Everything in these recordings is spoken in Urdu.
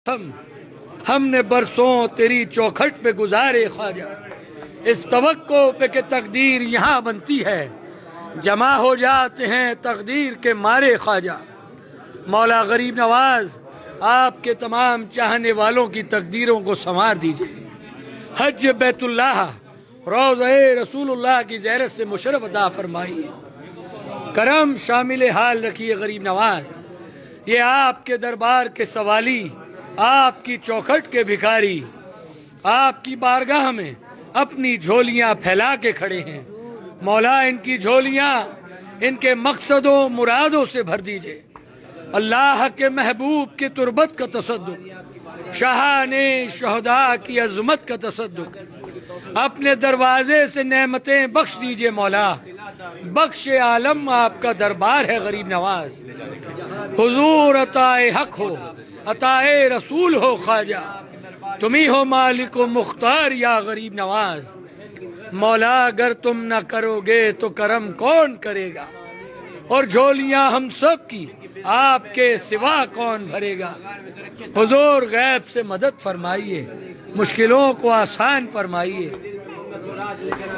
ہم نے برسوں تیری چوکھٹ پہ گزارے خواجہ، اس توقع پہ کہ تقدیر یہاں بنتی ہے، جمع ہو جاتے ہیں تقدیر کے مارے خواجہ۔ مولا غریب نواز آپ کے تمام چاہنے والوں کی تقدیروں کو سنوار دیجئے، حج بیت اللہ روضہ رسول اللہ کی زیارت سے مشرف عطا فرمائیے، کرم شامل حال رکھیے غریب نواز۔ یہ آپ کے دربار کے سوالی، آپ کی چوکھٹ کے بھکاری، آپ کی بارگاہ میں اپنی جھولیاں پھیلا کے کھڑے ہیں۔ مولا ان کی جھولیاں ان کے مقصدوں مرادوں سے بھر دیجئے۔ اللہ کے محبوب کی تربت کا تصدق، شاہان شہداء کی عظمت کا تصدق، اپنے دروازے سے نعمتیں بخش دیجئے مولا۔ بخش عالم آپ کا دربار ہے غریب نواز، حضور عطائے حق ہو، عطائے رسول ہو خواجہ، تمہیں ہو مالک و مختار یا غریب نواز۔ مولا اگر تم نہ کرو گے تو کرم کون کرے گا، اور جھولیاں ہم سب کی آپ کے سوا کون بھرے گا۔ حضور غیب سے مدد فرمائیے، مشکلوں کو آسان فرمائیے۔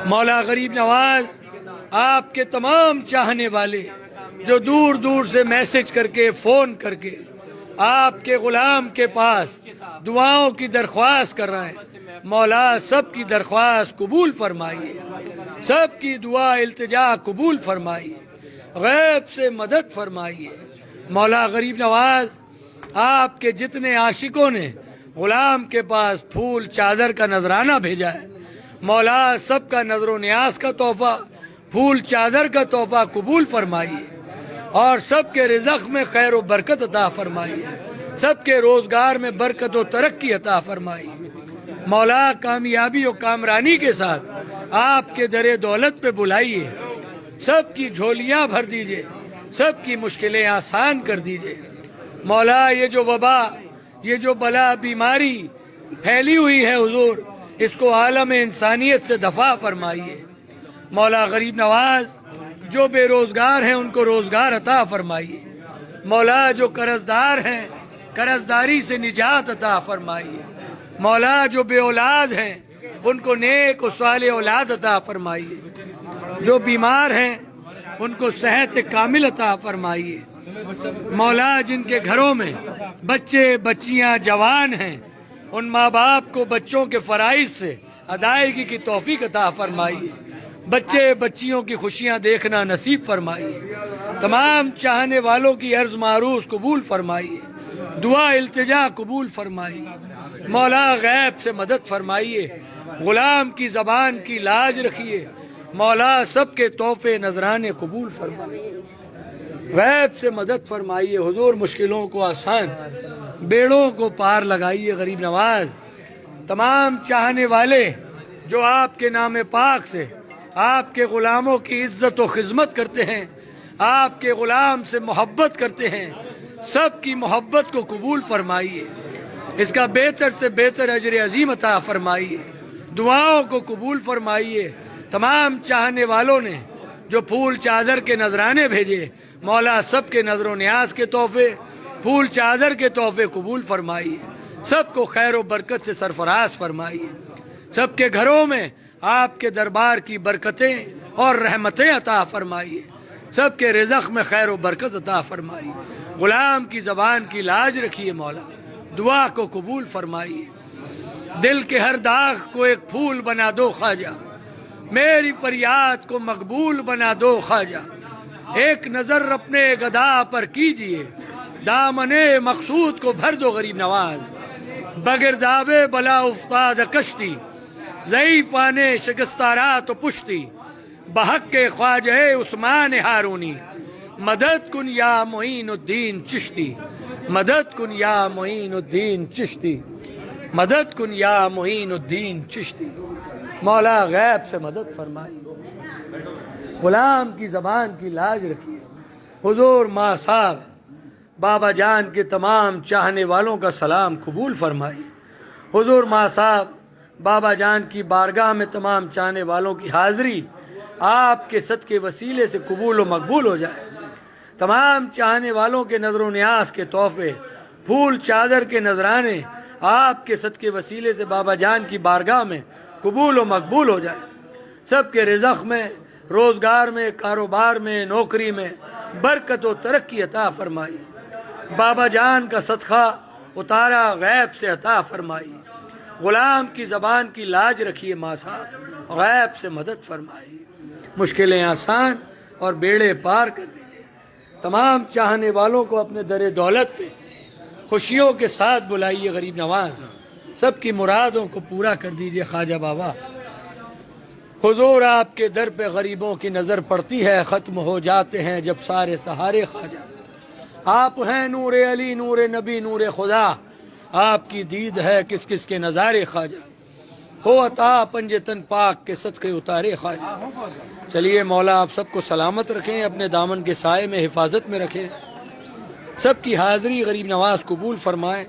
مولا غریب نواز آپ کے تمام چاہنے والے جو دور دور سے میسج کر کے فون کر کے آپ کے غلام کے پاس دعاؤں کی درخواست کر رہے ہیں، مولا سب کی درخواست قبول فرمائیے، سب کی دعا التجا قبول فرمائیے، غیب سے مدد فرمائیے۔ مولا غریب نواز آپ کے جتنے عاشقوں نے غلام کے پاس پھول چادر کا نذرانہ بھیجا ہے، مولا سب کا نظر و نیاز کا تحفہ، پھول چادر کا تحفہ قبول فرمائیے، اور سب کے رزق میں خیر و برکت عطا فرمائیے، سب کے روزگار میں برکت و ترقی عطا فرمائیے۔ مولا کامیابی و کامرانی کے ساتھ آپ کے در دولت پہ بلائیے، سب کی جھولیاں بھر دیجئے، سب کی مشکلیں آسان کر دیجئے۔ مولا یہ جو وبا، یہ جو بلا بیماری پھیلی ہوئی ہے حضور، اس کو عالم انسانیت سے دفع فرمائیے۔ مولا غریب نواز جو بے روزگار ہیں ان کو روزگار عطا فرمائیے، مولا جو قرض دار ہیں قرض داری سے نجات عطا فرمائیے، مولا جو بے اولاد ہیں ان کو نیک و صالح اولاد عطا فرمائیے، جو بیمار ہیں ان کو صحت کامل عطا فرمائیے۔ مولا جن کے گھروں میں بچے بچیاں جوان ہیں ان ماں باپ کو بچوں کے فرائض سے ادائیگی کی توفیق عطا فرمائیے، بچے بچیوں کی خوشیاں دیکھنا نصیب فرمائیے، تمام چاہنے والوں کی عرض معروض قبول فرمائیے، دعا التجا قبول فرمائیے۔ مولا غیب سے مدد فرمائیے، غلام کی زبان کی لاج رکھیے، مولا سب کے تحفے نذرانے قبول فرمائیے، غیب سے مدد فرمائیے۔ حضور مشکلوں کو آسان، بیڑوں کو پار لگائیے غریب نواز۔ تمام چاہنے والے جو آپ کے نام پاک سے آپ کے غلاموں کی عزت و خدمت کرتے ہیں، آپ کے غلام سے محبت کرتے ہیں، سب کی محبت کو قبول فرمائیے، اس کا بہتر سے بہتر اجر عظیم عطا فرمائیے، دعاؤں کو قبول فرمائیے۔ تمام چاہنے والوں نے جو پھول چادر کے نذرانے بھیجے، مولا سب کے نظر و نیاز کے تحفے، پھول چادر کے تحفے قبول فرمائیے، سب کو خیر و برکت سے سرفراز فرمائیے، سب کے گھروں میں آپ کے دربار کی برکتیں اور رحمتیں عطا فرمائیے، سب کے رزق میں خیر و برکت عطا فرمائیے۔ غلام کی زبان کی لاج رکھیے مولا، دعا کو قبول فرمائیے، دل کے ہر داغ کو ایک پھول بنا دو خواجہ، میری فریاد کو مقبول بنا دو خواجہ، ایک نظر اپنے گدا پر کیجئے، دامن مقصود کو بھر دو غریب نواز، بگرداب بلا افتاد کشتی، ضعیفان شکستارات و پشتی، بحق کے خواجہ عثمان ہارونی، مدد کن یا معین الدین چشتی، مدد کن یا معین الدین چشتی، مدد کن یا معین الدین چشتی۔ مولا غیب سے مدد فرمائیے، غلام کی زبان کی لاج رکھیے۔ حضور ماں صاحب بابا جان کے تمام چاہنے والوں کا سلام قبول فرمائیے۔ حضور ماں صاحب بابا جان کی بارگاہ میں تمام چاہنے والوں کی حاضری آپ کے صدقے وسیلے سے قبول و مقبول ہو جائے۔ تمام چاہنے والوں کے نظر و نیاز کے تحفے، پھول چادر کے نذرانے آپ کے صدقے وسیلے سے بابا جان کی بارگاہ میں قبول و مقبول ہو جائے. سب کے رزق میں، روزگار میں، کاروبار میں، نوکری میں برکت و ترقی عطا فرمائی. بابا جان کا صدقہ اتارا غیب سے عطا فرمائی. غلام کی زبان کی لاج رکھیے ماں صاحب، غیب سے مدد فرمائی. مشکلیں آسان اور بیڑے پار کر دیجیے. تمام چاہنے والوں کو اپنے در دولت پہ خوشیوں کے ساتھ بلائیے. غریب نواز سب کی مرادوں کو پورا کر دیجیے. خواجہ بابا حضور آپ کے در پہ غریبوں کی نظر پڑتی ہے، ختم ہو جاتے ہیں جب سارے سہارے. خواجہ آپ ہیں نور علی، نور نبی، نور خدا. آپ کی دید ہے کس کس کے نظارے. خواجہ ہو عطا پنجے تن پاک کے صدقے اتارے. خواجہ چلیے مولا آپ سب کو سلامت رکھیں، اپنے دامن کے سائے میں حفاظت میں رکھیں. سب کی حاضری غریب نواز قبول فرمائیں.